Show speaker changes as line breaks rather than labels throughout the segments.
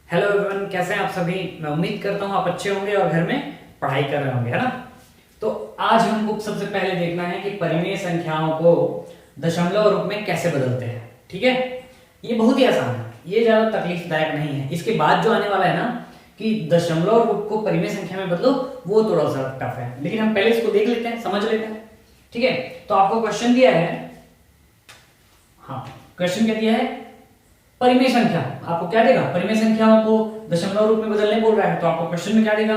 Hello everyone, कैसे हैं आप सभी। मैं उम्मीद करता हूँ आप अच्छे होंगे और घर में पढ़ाई कर रहे होंगे, है ना। तो आज हमको सबसे पहले देखना है कि परिमेय संख्याओं को दशमलव रूप में कैसे बदलते हैं। ठीक है, ये बहुत ही आसान है, ये ज्यादा तकलीफदायक नहीं है। इसके बाद जो आने वाला है ना कि दशमलव रूप को परिमेय संख्या में बदलो, वो थोड़ा सा टफ है, लेकिन हम पहले इसको देख लेते हैं, समझ लेते हैं। ठीक है, तो आपको क्वेश्चन दिया है, हाँ क्वेश्चन क्या दिया है, परिमेय संख्या। आपको क्या देगा, परिमेय संख्याओं को दशमलव रूप में बदलने बोल रहा है, तो आपको क्वेश्चन में क्या देगा,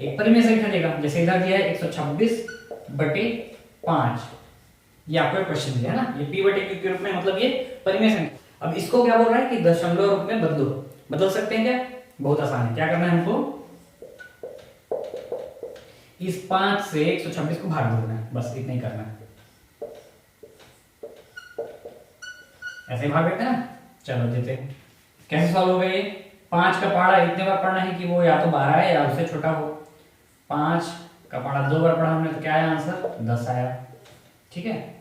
एक परिमेय संख्या देगा। जैसे इधर दिया है 126/5, ये आपको क्वेश्चन दिया है ना, ये p/q के रूप में, मतलब ये परिमेय संख्या। अब इसको क्या बोल रहा है कि दशमलव रूप में बदलो। बदल सकते हैं क्या, बहुत आसान है। क्या करना है हमको, इस 5 से 126 को भाग देना है, बस इतना ही करना है। ऐसे भाग देते हैं ना, चलो देते हैं कैसे सॉल्व होगा ये। 5 का पहाड़ा इतने बार पढ़ना है कि वो या तो 12 है या उससे छोटा हो। 5 का पहाड़ा 2 बार पढ़ा हमने, तो क्या आया आंसर, 10 आया। ठीक है,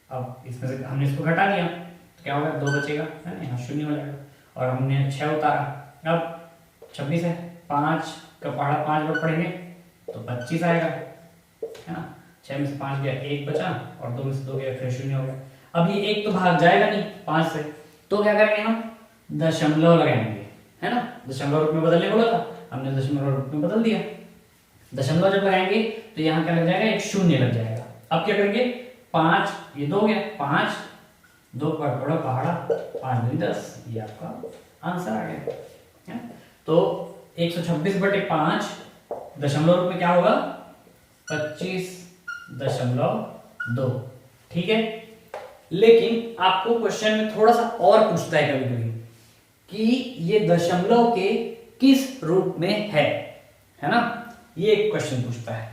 अब इसमें से हमने इसको घटा दिया तो क्या होगा, 2 बचेगा, है ना, यहाँ 0 हो जाएगा। और हमने 6 उतारा, अब 26 है। 5 का पहाड़ा 5 बार पढ़ेंगे तो 25 आएगा, है ना। 6 में से 5 गया, 1 बचा, और 2 में से 2 गया, फिर 0 हो गया। अब ये 1 तो भाग जाएगा नहीं 5 से, तो क्या करेंगे हम, दशमलव लगाएंगे, है ना। दशमलव रूप में बदलने बोला था, हमने दशमलव रूप में बदल दिया। दशमलव जब लगाएंगे तो यहाँ क्या लग जाएगा, एक 0 लग जाएगा। अब क्या करेंगे, 5, ये 2 गया, 5 2 पर पढ़ो पहाड़ा, 5 2 10, ये आपका आंसर आ गया, है। तो 126/5 दशमलव रूप में क्या होगा, 25.2। ठीक है, लेकिन आपको क्वेश्चन में थोड़ा सा और पूछता है कभी कभी कि ये दशमलव के किस रूप में है ना, ये एक क्वेश्चन पूछता है।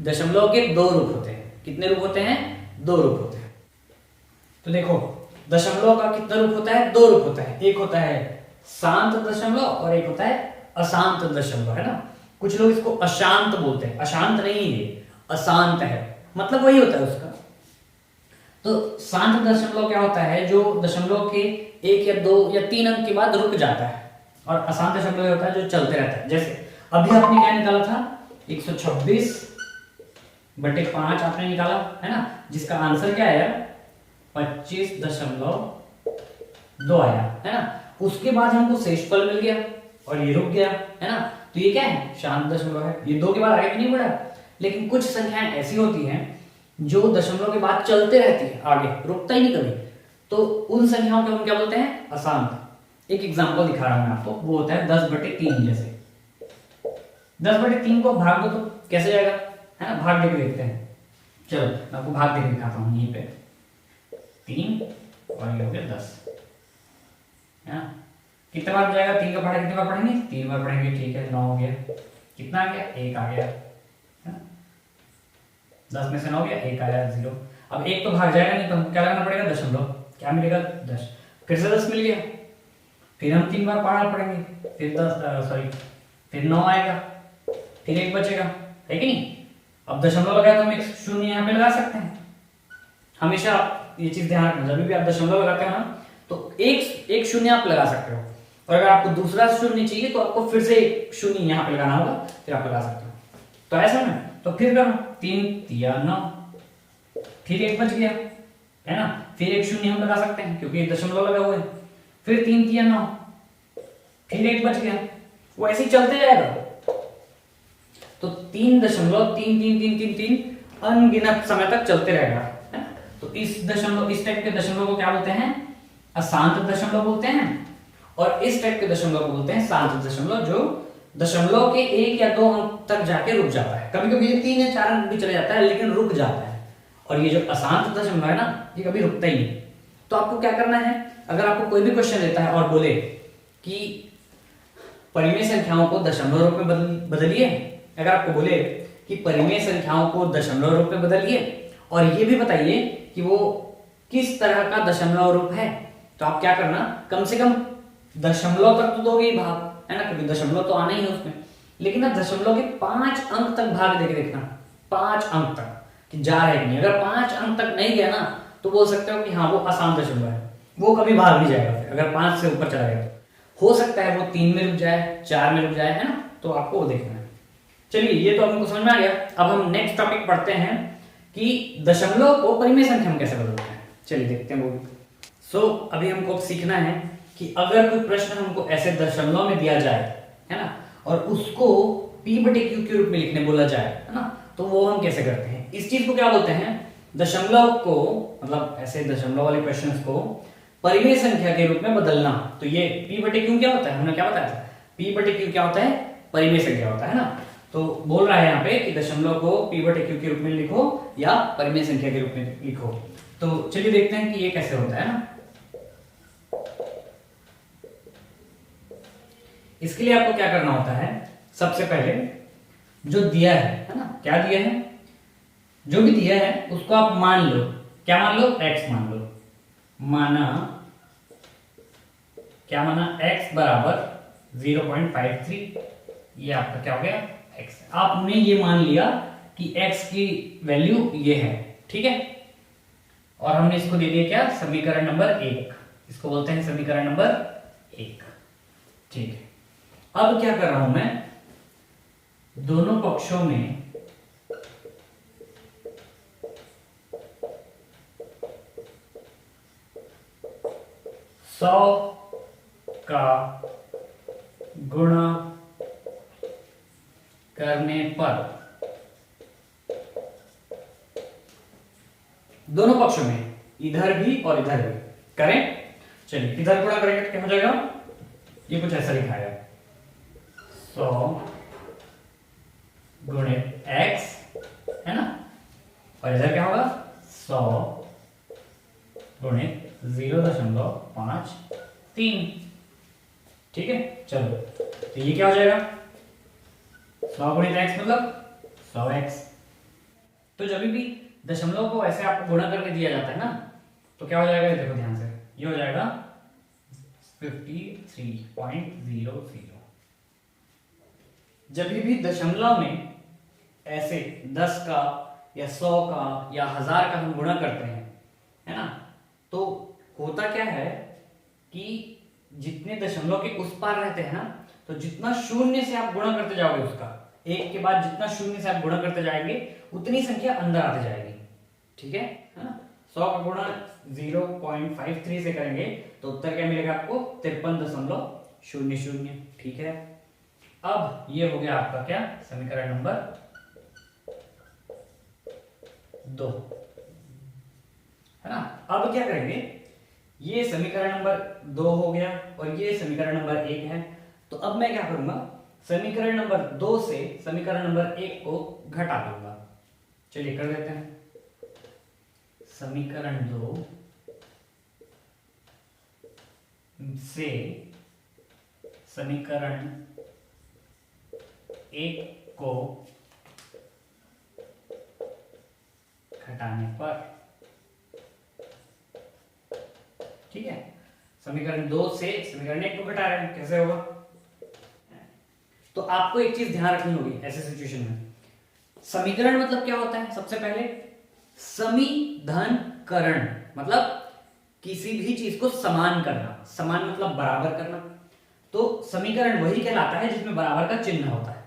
दशमलव के 2 रूप होते हैं। कितने रूप होते हैं, 2 रूप होते हैं। तो देखो, दशमलव का कितना रूप होता है, 2 रूप होता है। एक होता है शांत दशमलव और एक होता है अशांत दशमलव, है ना। कुछ लोग इसको अशांत बोलते हैं, अशांत नहीं, ये अशांत है, मतलब वही होता है उसका। तो शांत दशमलव क्या होता है, जो दशमलव के 1 या 2 या 3 अंक के बाद रुक जाता है। और अशांत दशमलव होता है जो चलते रहता है। जैसे अभी आपने क्या निकाला था, 126/5 आपने निकाला, है ना, जिसका आंसर क्या आया, 25.2 आया, है ना। उसके बाद हमको शेषफल मिल गया और ये रुक गया, है ना। तो ये क्या है, शांत दशमलव है। ये 2 के बाद आगे भी नहीं बढ़ा। लेकिन कुछ संख्याएं ऐसी होती हैं जो दशमलव के बाद चलते रहती है, आगे रुकता ही नहीं कभी, तो उन संख्याओं को हम क्या बोलते हैं, अशांत। एक एग्जांपल दिखा रहा हूं मैं आपको, वो होता है 10/3। जैसे 10/3 को भाग दो तो कैसे जाएगा, है ना, भाग देके देखते हैं। चलो मैं आपको भाग देके दिखाता हूं। यहीं पे 3 और ये हो गया 10, है ना। कितने बार जाएगा, 3 का पहाड़ा कितने बार पढ़ेंगे, 3 बार पढ़ेंगे। ठीक है, 9 हो गया। कितना आ गया, 1 आ गया, 10 में से 9 गया, 1 आया, 0। अब 1 तो भाग जाएगा नहीं, तो हमको क्या लगाना पड़ेगा, दशमलव। क्या मिलेगा, 10। फिर से 10 मिल गया, फिर हम 3 बार पहाड़ा पढ़ेंगे, फिर 9 आएगा, फिर 1 बचेगा, है कि नहीं। अब दशमलव लगाया तो हम एक 0 यहाँ पे लगा सकते हैं। हमेशा ये चीज ध्यान रखना, जब भी आप दशमलव लगाते हो ना, तो एक 0 आप लगा सकते हो। और अगर आपको दूसरा 0 चाहिए तो आपको फिर से 0 यहाँ पे लगाना होगा, फिर आप लगा सकते हो। तो ऐसा ना, तो फिर करो, 3 या 9, फिर 1 बच गया, है ना। फिर एक 0 हम लगा सकते हैं क्योंकि दशमलव लगा हुआ है। फिर 3 या 9, फिर 1 बच गया। वो ऐसे ही चलते जाएगा। तो 3.33333 अनगिनत समय तक चलते रहेगा, है ना। तो इस टाइप के दशमलव को क्या बोलते हैं, अशांत दशमलव बोलते हैं। और इस टाइप के दशमलव को बोलते हैं शांत दशमलव, जो दशमलव के 1 या 2 अंक तक जाके रुक जाता है। कभी कभी ये 3 या 4 अंक भी चले जाता है, लेकिन रुक जाता है। और ये जो अशांत दशमलव है ना, ये कभी रुकता ही नहीं। तो आपको क्या करना है, अगर आपको कोई भी क्वेश्चन देता है और बोले कि परिमेय संख्याओं को दशमलव रूप में बदलिए, अगर आपको बोले कि परिमेय संख्याओं को दशमलव रूप में बदलिए और ये भी बताइए कि वो किस तरह का दशमलव रूप है, तो आप क्या करना, कम से कम दशमलव तक तो दोगे ही भाग, है ना, क्योंकि दशमलव तो आना ही है उसमें। लेकिन ना दशमलव के 5 अंक तक भाग देके देखना, 5 अंक तक कि जा रहा है कि नहीं। अगर 5 अंक तक नहीं गया ना, तो बोल सकते हो कि हाँ वो अशांत दशमलव है, वो कभी भाग नहीं जाएगा। फिर अगर 5 से ऊपर चला गया हो सकता है वो 3 में रुक जाए, 4 में रुक जाए, है ना, तो आपको वो देखना है। चलिए ये तो हमको समझ में आ गया। अब हम नेक्स्ट टॉपिक पढ़ते हैं कि दशमलव को परिमेय संख्या में कैसे बदलते हैं। चलिए देखते हैं वो। सो अभी हमको सीखना है कि अगर कोई प्रश्न हमको ऐसे दशमलव में दिया जाए, है ना, और उसको p/q के रूप में लिखने बोला जाए, है ना, तो वो हम कैसे करते हैं। इस चीज को क्या बोलते हैं, दशमलव को, मतलब ऐसे दशमलव वाले क्वेश्चंस को परिमेय संख्या के रूप में बदलना। तो ये p/q क्या होता है, हमने क्या बताया था, p/q क्या होता है, परिमेय संख्या होता है ना। तो बोल रहा है यहाँ पे कि दशमलव को p/q के रूप में लिखो या परिमेय संख्या के रूप में लिखो। तो चलिए देखते हैं कि ये कैसे होता है ना। इसके लिए आपको क्या करना होता है, सबसे पहले जो दिया है ना, क्या दिया है, जो भी दिया है उसको आप मान लो। क्या मान लो, x मान लो। माना, क्या माना, x बराबर 0.53, ये आपका क्या हो गया, x। आपने ये मान लिया कि x की वैल्यू ये है, ठीक है, और हमने इसको दे दिया क्या, समीकरण नंबर 1। इसको बोलते हैं समीकरण नंबर 1, ठीक है। अब क्या कर रहा हूं मैं, दोनों पक्षों में सौ का गुणा करने पर, दोनों पक्षों में, इधर भी और इधर भी करें। चलिए इधर गुणा करेंगे तो क्या हो जाएगा, ये कुछ ऐसा लिखा है, 100 गुणे x, है ना, और इधर क्या होगा, 100 गुणे 0.53, ठीक है। चलो तो ये क्या हो जाएगा, 100 गुणित x मतलब 100x। तो जब भी दशमलव को ऐसे आपको गुणा करके दिया जाता है ना, तो क्या हो जाएगा, देखो ध्यान से, ये हो जाएगा 53.00। जब भी दशमलव में ऐसे 10 का या 100 का या 1000 का हम गुणा करते हैं, है ना, तो होता क्या है कि जितने दशमलव के उस पार रहते हैं ना, तो जितना शून्य से आप गुणा करते जाओगे, उसका एक के बाद जितना शून्य से आप गुणा करते जाएंगे उतनी संख्या अंदर आती जाएगी, ठीक है ना। 100 का गुणा 0.53 से करेंगे तो उत्तर क्या मिलेगा आपको, 53.00, ठीक है। अब ये हो गया आपका क्या, समीकरण नंबर 2, है ना। अब क्या करेंगे, ये समीकरण नंबर 2 हो गया और ये समीकरण नंबर 1 है। तो अब मैं क्या करूंगा, समीकरण नंबर 2 से समीकरण नंबर 1 को घटा दूंगा। चलिए कर देते हैं, समीकरण 2 से समीकरण 1 को घटाने पर, ठीक है, समीकरण 2 से समीकरण 1 को घटा रहे हैं, कैसे होगा। तो आपको एक चीज ध्यान रखनी होगी ऐसे सिचुएशन में, समीकरण मतलब क्या होता है, सबसे पहले समीधनकरण, मतलब किसी भी चीज को समान करना, समान मतलब बराबर करना। तो समीकरण वही कहलाता है जिसमें बराबर का चिन्ह होता है,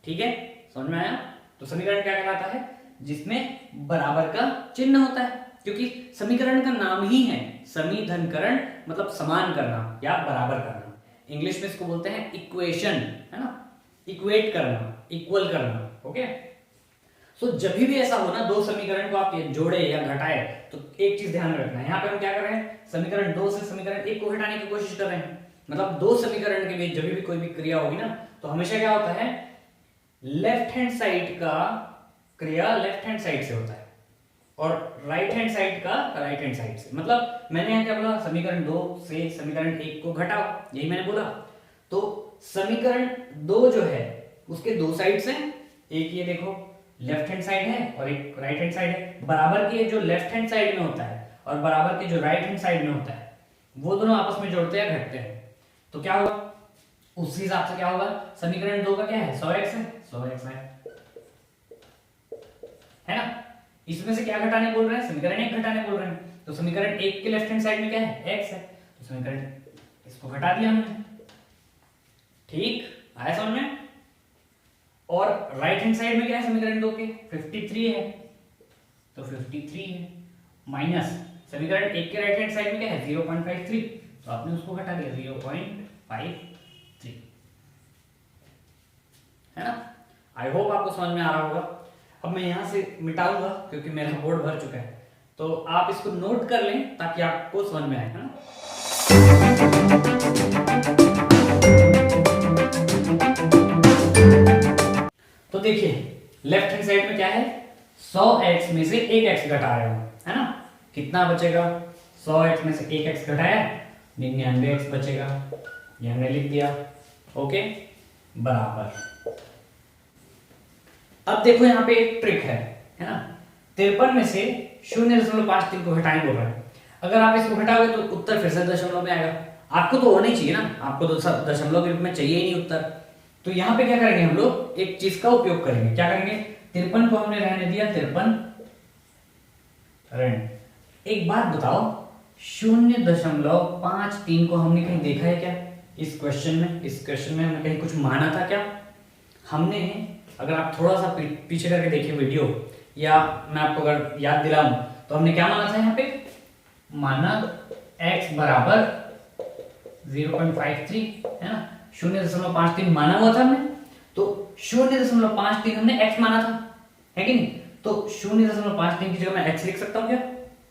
ठीक है, समझ में आया। तो समीकरण क्या कहलाता है, जिसमें बराबर का चिन्ह होता है, क्योंकि समीकरण का नाम ही है समीधनकरण, मतलब समान करना या बराबर करना। इंग्लिश में इसको बोलते हैं इक्वेशन, है ना, इक्वेट करना, इक्वल करना, ओके। सो जब भी ऐसा हो ना, दो समीकरण को आप जोड़े या घटाए, तो एक चीज ध्यान रखना है, यहाँ पे हम क्या कर रहे हैं, समीकरण 2 से समीकरण 1 को घटाने की कोशिश कर रहे हैं। मतलब दो समीकरण के बीच जब भी कोई भी क्रिया होगी ना, तो हमेशा क्या होता है, लेफ्ट हैंड साइड का क्रिया लेफ्ट हैंड साइड से होता है और राइट हैंड साइड का राइट हैंड साइड से। मतलब मैंने यहाँ क्या बोला, समीकरण 2 से समीकरण 1 को घटाओ, यही मैंने बोला। तो समीकरण 2 जो है उसके दो साइड्स हैं, एक ये देखो लेफ्ट हैंड साइड है और एक राइट हैंड साइड है। बराबर के जो लेफ्ट हैंड साइड में होता है और बराबर के जो राइट हैंड साइड में होता है, वो दोनों आपस में जोड़ते हैं, घटते हैं। तो क्या होगा, उस हिसाब से क्या होगा, समीकरण 2 का क्या है, 100x है, 100x है ना। इसमें से क्या घटाने बोल रहे हैं, समीकरण 1 घटाने बोल रहे हैं। तो समीकरण 1 के लेफ्ट हैंड साइड में क्या है, x है, तो समीकरण इसको घटा दिया हमने, ठीक, आया समझ में। और राइट हैंड साइड में क्या है समीकरण 2 के 53 है, तो 53 है माइनस समीकरण 1 के राइट हैंड साइड में क्या है 0.53, तो आपने उसको घटा दिया 0.53, है ना। आई होप आपको समझ में आ रहा होगा। अब मैं यहां से मिटाऊंगा क्योंकि मेरा बोर्ड भर चुका है, तो आप इसको नोट कर लें ताकि आपको समझ में आए, है ना। तो देखिए लेफ्ट हैंड साइड में क्या है 100x में से 1x घटा रहे हो, है ना। कितना बचेगा 100x में से 1x घटाया 99x बचेगा, ये हमने लिख दिया। ओके बराबर। अब देखो यहाँ पे एक ट्रिक है ना। 53 में से 0.53 को घटाएं बोल रहा है। अगर आप इसको घटाओगे तो उत्तर फिर से दशमलव में आएगा। आपको तो होना ही चाहिए ना, आपको तो दशमलव के रूप में चाहिए ही नहीं उत्तर। तो यहाँ पे क्या करेंगे हम लोग एक चीज का उपयोग करेंगे। क्या करेंगे 53 को हमने रहने दिया 53 ऋण। एक बात बताओ 0.53 को हमने कहीं देखा है क्या इस क्वेश्चन में? इस क्वेश्चन में हमने कहीं कुछ माना था क्या? हमने, अगर आप थोड़ा सा पीछे करके देखिए वीडियो, या मैं आपको अगर याद दिलाऊं तो हमने क्या माना था यहाँ पे, माना x बराबर 0.53 है ना, 0.53 माना हुआ था हमने। तो 0.53 हमने x माना था, है कि नहीं। तो 0.53 की जगह मैं x लिख सकता हूँ क्या?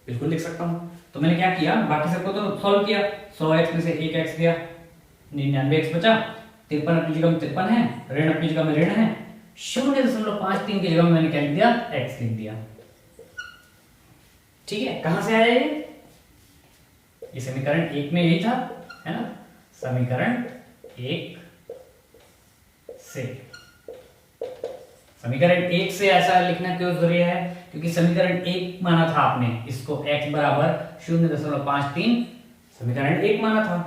बिल्कुल लिख सकता हूँ। तो मैंने क्या किया, बाकी सबको तो सॉल्व किया। 100x में से 1x दिया, 99x बचा। 53 अपनी जगह में 53 है, ऋण अपनी जगह में ऋण है। 0.53 की जगह में मैंने क्या लिख दिया, x लिख दिया। ठीक है, कहां से आया ये समीकरण 1 में यही था, है ना। समीकरण 1 से, समीकरण 1 से ऐसा लिखना क्यों जरूरी है? क्योंकि समीकरण 1 माना था आपने इसको x बराबर 0.53, समीकरण 1 माना था।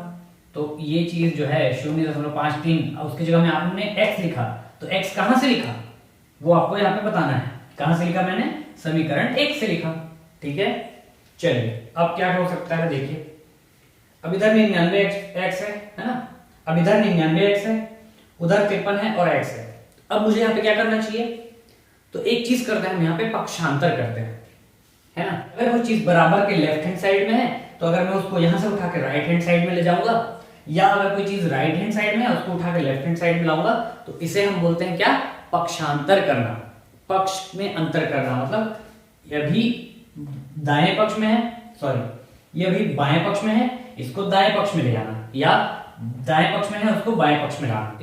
तो ये चीज जो है 0.53 उसकी जगह में आपने x लिखा, तो x कहां से लिखा वो आपको यहाँ पे बताना है। कहां से लिखा मैंने? समीकरण 1 से लिखा। ठीक है, चलिए अब क्या हो सकता है देखिए। अब इधर 99x है ना, अब इधर 99x है, उधर 53 है और x है। अब मुझे यहाँ पे क्या करना चाहिए? तो एक चीज करते हैं हम यहाँ पे पक्षांतर करते हैं, है ना। अगर वो चीज बराबर के लेफ्ट हैंड साइड में है तो अगर मैं उसको यहां से उठा के राइट हैंड साइड में ले जाऊंगा, या अगर कोई चीज राइट हैंड साइड में है उसको उठा के लेफ्ट हैंड साइड में लाऊंगा, तो इसे हम बोलते हैं क्या? पक्षांतर करना। पक्ष में अंतर करना, मतलब यह भी दाएं पक्ष में है, सॉरी यह भी बाएं पक्ष में है, इसको दाएं पक्ष में ले जाना, या दाएं पक्ष में है उसको बाएं पक्ष में लाना,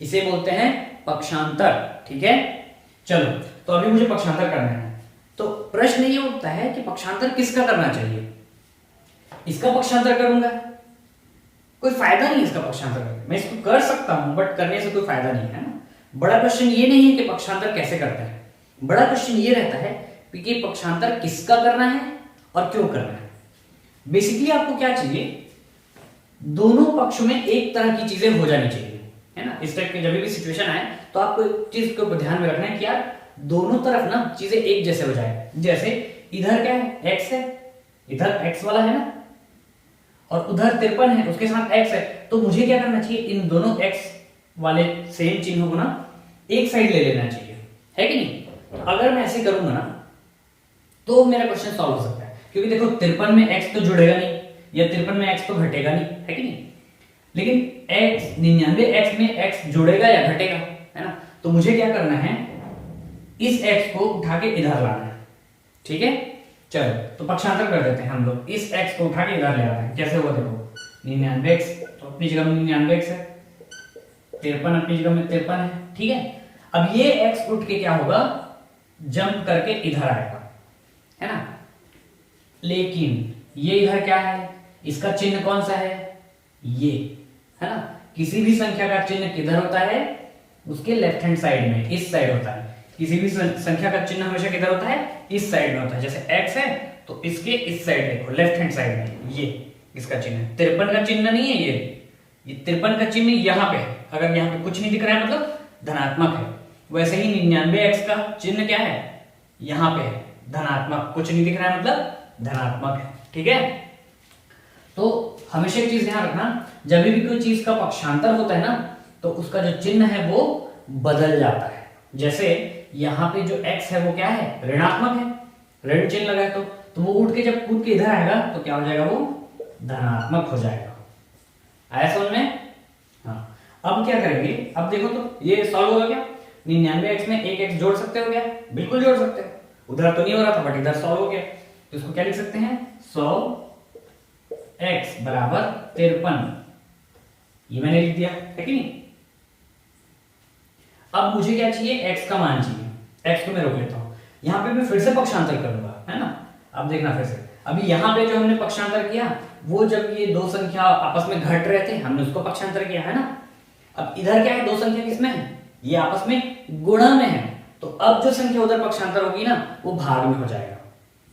इसे बोलते हैं पक्षांतर। ठीक है, चलो तो अभी मुझे पक्षांतर करना है। तो प्रश्न ये उठता है कि पक्षांतर किसका करना चाहिए? इसका पक्षांतर करूंगा, कोई फायदा नहीं इसका पक्षांतर करने। मैं इसको कर सकता हूं बट करने से कोई फायदा नहीं है ना। बड़ा क्वेश्चन ये नहीं है कि पक्षांतर कैसे करते हैं, बड़ा क्वेश्चन ये रहता है कि पक्षांतर किसका करना है और क्यों करना है। बेसिकली आपको क्या चाहिए, दोनों पक्ष में एक तरह की चीजें हो जानी चाहिए, है ना। इस टाइप की जब भी सिचुएशन आए तो आपको एक चीज को ध्यान में रखना है कि यार दोनों तरफ ना चीजें एक जैसे हो जाए। जैसे इधर क्या है x है, इधर x वाला है ना, और उधर 53 है उसके साथ x है, तो मुझे क्या करना चाहिए, इन दोनों x वाले सेम चिन्हों को ना एक साइड ले लेना चाहिए, है कि नहीं। अगर मैं ऐसे करूंगा ना तो मेरा क्वेश्चन सॉल्व हो सकता है, क्योंकि देखो 53 में x तो जुड़ेगा नहीं, या 53 में x तो घटेगा नहीं, है कि नहीं। लेकिन x 99x में x जुड़ेगा या घटेगा, है ना। तो मुझे क्या करना है, इस x को उठा के इधर लाना है। ठीक है, चलो तो पक्षांतर कर देते हैं हम लोग। इस x को उठा के इधर ले आते हैं। कैसे हुआ देखो, 99x तो अपनी जगह में 99x है, 53 अपनी जगह में 53 है। ठीक है, अब ये x उठ के क्या होगा, जंप करके इधर आएगा, है ना। लेकिन ये इधर क्या है, इसका चिन्ह कौन सा है, ये, है ना। किसी भी संख्या का चिन्ह किधर होता है, उसके लेफ्ट हैंड साइड में, इस साइड होता है। किसी भी संख्या का चिन्ह हमेशा किधर होता है, इस साइड में होता है। जैसे x है तो इसके इस साइड देखो, लेफ्ट हैंड साइड में ये इसका चिन्ह है। 53 का चिन्ह नहीं है ये 53 का चिन्ह यहाँ पे है। अगर यहाँ पे कुछ नहीं दिख रहा है मतलब धनात्मक है। वैसे ही 99x का चिन्ह क्या है, यहाँ पे है, धनात्मक। कुछ नहीं दिख रहा है मतलब धनात्मक है। ठीक है, तो हमेशा एक चीज ध्यान रखना, जब भी कोई चीज का पक्षांतर होता है ना, तो उसका जो चिन्ह है वो बदल जाता है। जैसे यहाँ पे जो x है वो क्या है, ऋणात्मक है, ऋण चिन्ह लगा है, तो वो उठ के जब कूद के इधर आएगा तो क्या हो जाएगा, वो धनात्मक हो जाएगा। आया समझ में? हाँ, अब क्या करेंगे, अब देखो तो ये सॉल्व होगा क्या, 99x में एक x जोड़ सकते हो क्या, बिल्कुल जोड़ सकते हो, उधर तो नहीं हो रहा था बट इधर सॉल्व हो गया, तो इसको क्या लिख सकते हैं, 100x बराबर 53, ये मैंने लिख दिया है कि नहीं। अब मुझे क्या चाहिए, x का मान चाहिए, x को मैं रोक लेता हूं, यहां पे मैं फिर से पक्षांतर करूंगा, है ना। अब देखना फिर से, अभी यहां पे जो हमने पक्षांतर किया वो जब ये दो संख्या आपस में घट रहे थे हमने उसको पक्षांतर किया, है ना। अब इधर क्या है, दो संख्या किसमें है, ये आपस में गुणा में है, तो अब जो संख्या उधर पक्षांतर होगी ना वो भाग में हो जाएगा,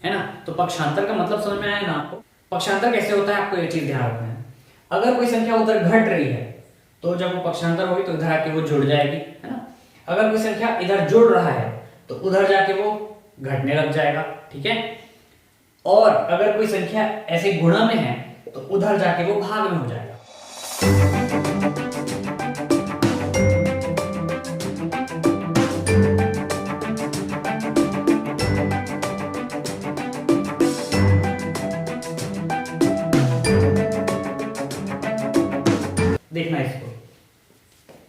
है ना। तो पक्षांतर का मतलब समझ में आया ना आपको। पक्षांतर कैसे होता है आपको ये चीज ध्यान रखना है, अगर कोई संख्या उधर घट रही है तो जब वो पक्षांतर होगी तो इधर आके वो जुड़ जाएगी, है ना। अगर कोई संख्या इधर जुड़ रहा है तो उधर जाके वो घटने लग जाएगा, ठीक है। और अगर कोई संख्या ऐसे गुणा में है तो उधर जाके वो भाग में हो जाएगा। देखना इसको,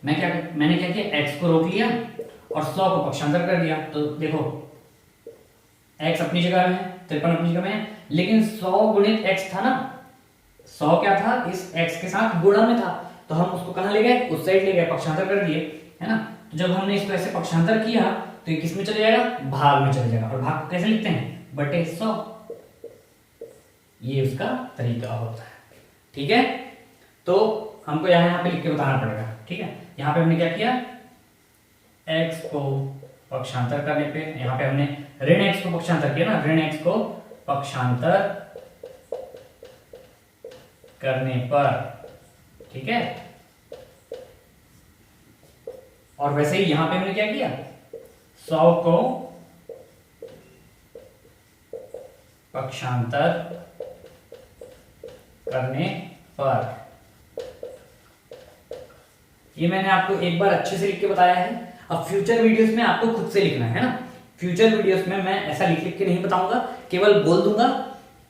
मैंने क्या किया, x को रोक लिया और 100 को पक्षांतर कर दिया, तो देखो x अपनी जगह में है, 53 अपनी जगह में है, लेकिन 100 गुणित x था ना, 100 क्या था, इस x के साथ गुणा में था, तो हम उसको कहां ले गए, उस साइड ले गए, पक्षांतर कर दिए, है ना। तो जब हमने इसको ऐसे पक्षांतर किया तो ये किस में चले जाएगा, भाग में चले जाएगा, और भाग को कैसे लिखते हैं, बटे 100, ये उसका तरीका होता है, ठीक है। तो हमको यहाँ पे लिख के बताना पड़ेगा, ठीक है। यहाँ पे हमने क्या किया, x को पक्षांतर करने पे, यहाँ पे हमने ऋण x को पक्षांतर किया ना, ऋण x को पक्षांतर करने पर, ठीक है। और वैसे ही यहां पे हमने क्या किया, 100 को पक्षांतर करने पर, ये मैंने आपको एक बार अच्छे से लिख के बताया है। अब फ्यूचर वीडियोस में आपको खुद से लिखना है ना, फ्यूचर वीडियोस में मैं ऐसा लिख लिख के नहीं बताऊंगा, केवल बोल दूंगा,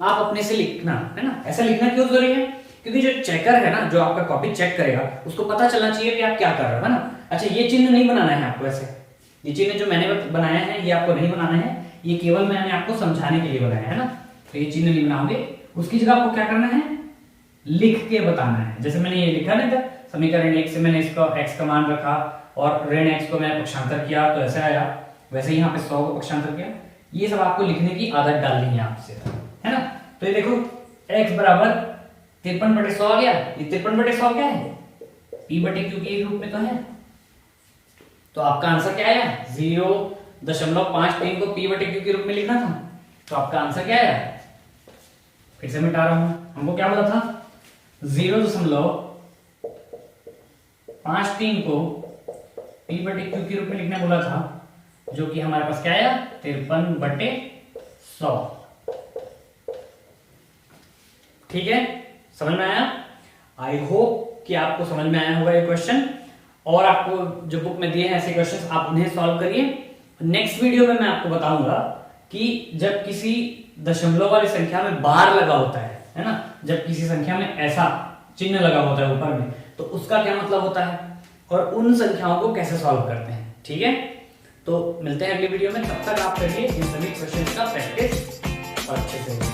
आप अपने से लिखना, है ना। ऐसा लिखना क्यों जरूरी है, क्योंकि जो चेकर है ना, जो आपका कॉपी चेक करेगा, उसको पता चलना चाहिए कि आप क्या कर रहे हो, है ना। अच्छा, ये चिन्ह नहीं बनाना है आपको, ऐसे ये चिन्ह जो मैंने बनाया है ये आपको नहीं बनाना है, ये केवल मैंने आपको समझाने के लिए बनाया है ना। तो ये चिन्ह नहीं बनाओगे, उसकी जगह आपको क्या करना है, लिख के बताना है। जैसे मैंने ये लिखा नहीं था, समीकरण 1 से मैंने इसका x का मान रखा और ऋण x को मैंने पक्षांतर किया तो ऐसे आया, वैसे यहाँ पे 100 को पक्षांतर किया। ये सब आपको लिखने की आदत डालनी है आपसे, है ना। तो ये देखो x बराबर 53/100 आ गया, ये 53/100 क्या है, p/q के रूप में तो है, तो आपका आंसर क्या आया, 0.53 को p/q के रूप में लिखना था, तो आपका आंसर क्या आया, फिर से मिटा रहा हूं, हमको क्या बोला था, 0.53 को p/q के रूप में लिखने बोला था, जो कि हमारे पास क्या आया, 53/100, ठीक है। समझ में आया, आई होप कि आपको समझ में आया होगा ये क्वेश्चन, और आपको जो बुक में दिए हैं ऐसे क्वेश्चंस आप उन्हें सॉल्व करिए। नेक्स्ट वीडियो में मैं आपको बताऊंगा कि जब किसी दशमलव वाली संख्या में बार लगा होता है ना, जब किसी संख्या में ऐसा चिन्ह लगा होता है ऊपर में, तो उसका क्या मतलब होता है और उन संख्याओं को कैसे सॉल्व करते हैं, ठीक है। तो मिलते हैं अगली वीडियो में, तब तक आप करिए इन सभी क्वेश्चंस का प्रैक्टिस अच्छे से।